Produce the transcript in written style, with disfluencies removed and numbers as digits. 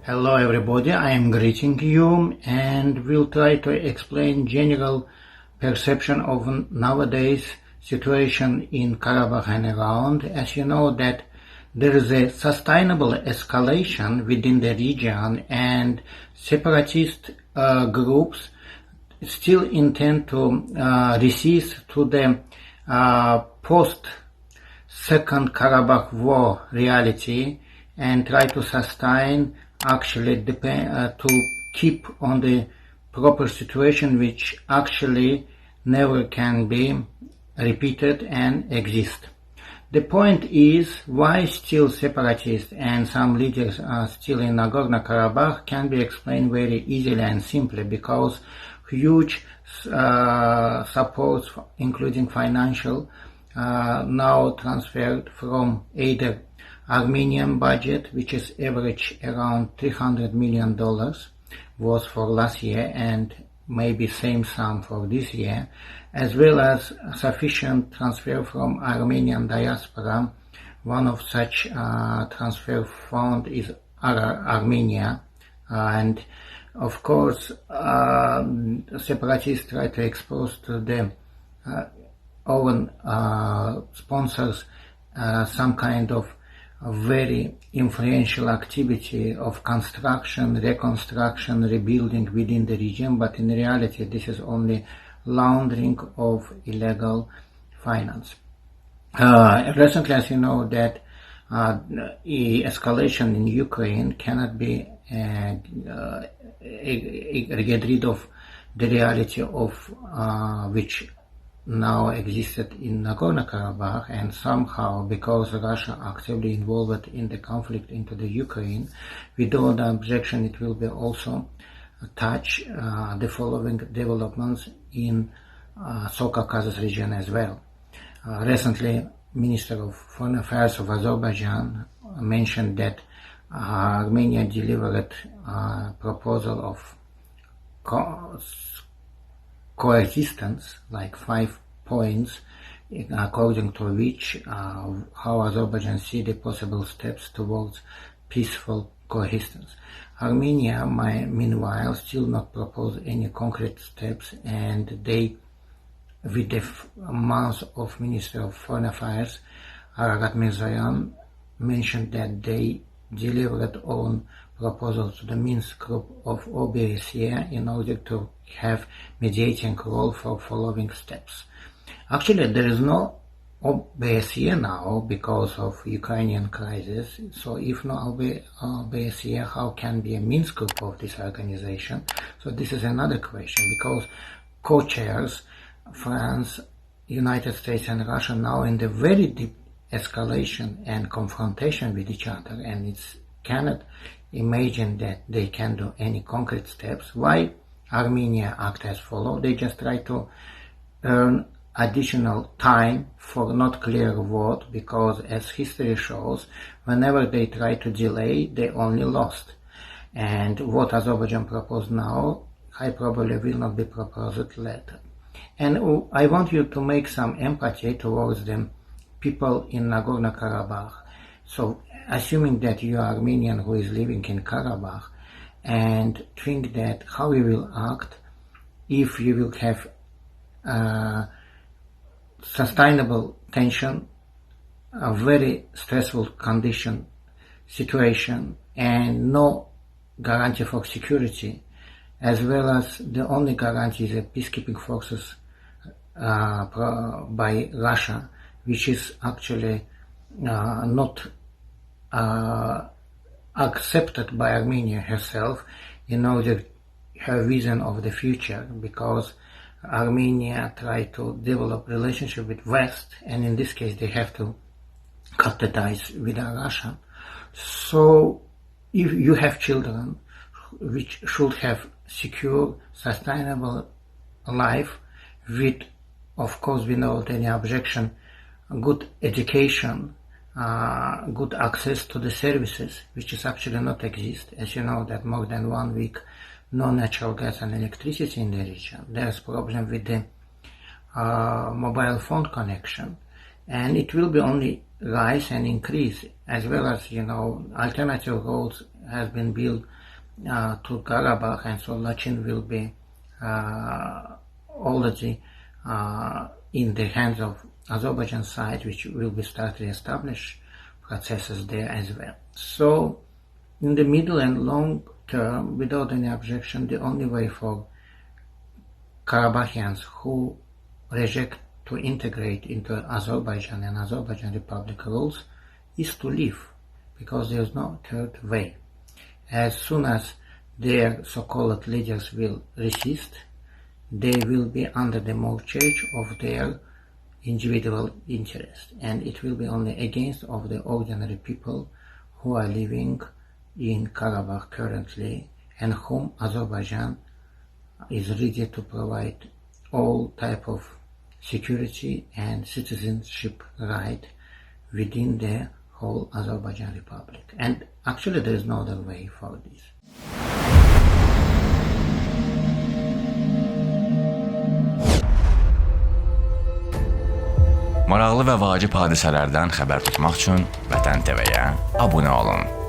Hello everybody, I am greeting you and will try to explain general perception of nowadays situation in Karabakh and around. As you know that there is a sustainable escalation within the region and separatist groups still intend to resist to the post Second Karabakh War reality and try to sustain actually to keep on the proper situation which actually never can be repeated and exist. The point is why still separatists and some leaders are still in Nagorno-Karabakh can be explained very easily and simply because huge supports, including financial, now transferred from either Armenian budget, which is average around $300 million, was for last year and maybe same sum for this year, as well as sufficient transfer from Armenian diaspora. One of such transfer fund is Armenia, and of course separatists try to expose to the own sponsors some kind of very influential activity of construction, reconstruction, rebuilding within the region, but in reality this is only laundering of illegal finance. Recently, as you know, that escalation in Ukraine cannot be get rid of the reality of which now existed in Nagorno-Karabakh, and somehow because Russia actively involved in the conflict into the Ukraine, without objection it will be also touch the following developments in South-Caucasus region as well. Recently, Minister of Foreign Affairs of Azerbaijan mentioned that Armenia delivered a proposal of coexistence, like 5 points, according to which how Azerbaijan see the possible steps towards peaceful coexistence. Armenia, meanwhile, still not propose any concrete steps, and they, with the month of Minister of Foreign Affairs, Aragat Mirzoyan, mentioned that they delivered on proposals to the Minsk group of OBSE in order to have mediating role for following steps. Actually, there is no OBSE now because of Ukrainian crisis. So if no OBSE, how can be a Minsk group of this organization? So this is another question, because co-chairs France, United States and Russia now in the very deep escalation and confrontation with each other, and it's cannot imagine that they can do any concrete steps. Why Armenia act as follow? They just try to earn additional time for not clear vote, because as history shows, whenever they try to delay, they only lost. And what Azerbaijan proposed now, high probably will not be proposed later. And I want you to make some empathy towards the people in Nagorno-Karabakh. So assuming that you are Armenian who is living in Karabakh, and think that how you will act if you will have sustainable tension, a very stressful condition, situation, and no guarantee for security, as well as the only guarantee is the peacekeeping forces by Russia, which is actually not accepted by Armenia herself in order her vision of the future, because Armenia try to develop relationship with West, and in this case they have to cut the ties with Russia. So if you have children which should have secure, sustainable life with, of course, without any objection, good education, good access to the services, which is actually not exist. As you know that more than 1 week no natural gas and electricity in the region. There's problem with the mobile phone connection, and it will be only rise and increase, as well as, alternative roads has been built to Karabakh, and so Lachin will be already in the hands of Azerbaijan side, which will be start to establish processes there as well. So in the middle and long term, without any objection, the only way for Karabakhians who reject to integrate into Azerbaijan and Azerbaijan Republic rules is to leave, because there is no third way. As soon as their so-called leaders will resist, they will be under the mortgage of their individual interest, and it will be only against of the ordinary people who are living in Karabakh currently, and whom Azerbaijan is ready to provide all type of security and citizenship right within the whole Azerbaijan Republic. And actually there is no other way for this. Maraqlı və vacib hadisələrdən xəbər tutmaq üçün Veten TV-yə abunə olun.